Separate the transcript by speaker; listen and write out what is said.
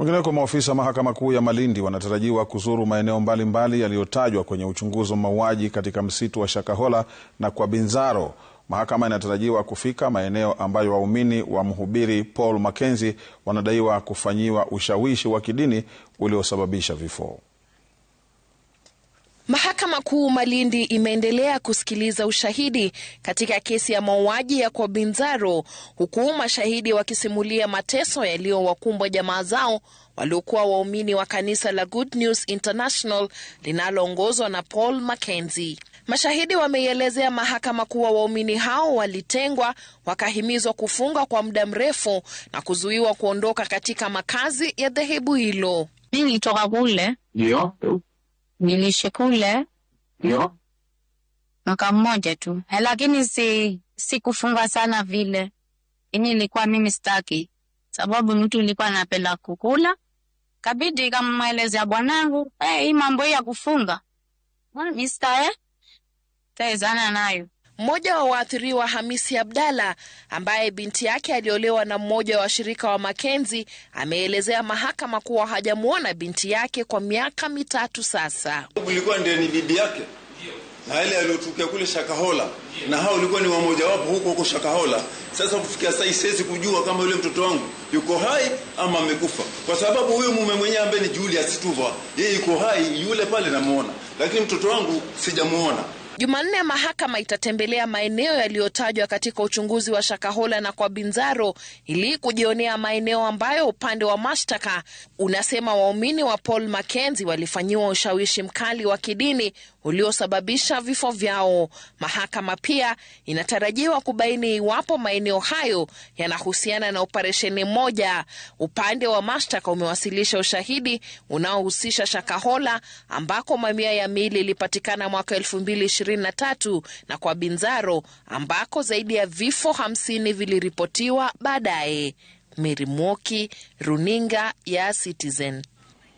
Speaker 1: Kwingineko, maofisa mahakama kuu ya Malindi wanatarajiwa kuzuru maeneo mbalimbali yaliyotajwa kwenye uchunguzi wa mauaji katika msitu wa Shakahola na kwa Binzaro. Mahakama inatarajiwa kufika maeneo ambayo waumini wa mhubiri Paul Mackenzie wanadaiwa kufanyiwa ushawishi wa kidini uliosababisha vifo.
Speaker 2: Mahakama Kuu Malindi imeendelea kusikiliza ushahidi katika kesi ya mauaji ya kwa Binzaro, huku mashahidi wakisimulia mateso yaliyowakumbwa jamaa zao waliokuwa waumini wa kanisa la Good News International linaloongozwa na Paul Mackenzie. Mashahidi wameielezea mahakama kuwa waumini hao walitengwa, wakahimizwa kufunga kwa muda mrefu na kuzuiwa kuondoka katika makazi ya dhehebu hilo.
Speaker 3: Nilitoka kule.
Speaker 4: Ndio.
Speaker 3: Nilishe kule.
Speaker 4: Ndio.
Speaker 3: Mwaka mmoja tu. Lakini sikufunga sana vile. Nilikuwa mimi sitaki. Sababu mtu nilikuwa anapenda kukula. Kabidi kama maelezea bwanangu, hii mambo ya kufunga. Mr. Taezana nayo.
Speaker 2: Mmoja wa waathiriwa, Hamisi Abdalla, ambaye binti yake aliolewa na mmoja wa washirika wa Mackenzie, ameelezea mahakama kuwa hajamuona binti yake kwa miaka 3 sasa.
Speaker 5: Ulikuwa ndiye ni bibi yake. Na ile aliyotukia kule Shakahola. Na hao ulikuwa ni wamoja wapo huko Shakahola. Sasa kufikia sasa siwezi kujua kama yule mtoto wangu yuko hai ama amekufa. Kwa sababu huyo mume mwenyewe ambaye ni Julius Tuva, yeye yuko hai, yule pale namuona. Lakini mtoto wangu sijamuona.
Speaker 2: Jumanne mahakama itatembelea maeneo yaliyotajwa katika uchunguzi wa Shakahola na kwa Binzaro ili kujionea maeneo ambayo upande wa mashtaka unasema waumini wa Paul Mackenzie walifanyiwa ushawishi mkali wa kidini uliosababisha vifo vyao. Mahakama pia inatarajiwa kubaini iwapo maeneo hayo yanahusiana na operesheni moja. Upande wa mashtaka umewasilisha ushahidi unaohusisha Shakahola ambako mamia ya miili ilipatikana mwaka 2023 na kwa Binzaro ambako zaidi ya vifo 50 viliripotiwa baadaye. Mary Mwoki, Runinga ya Citizen.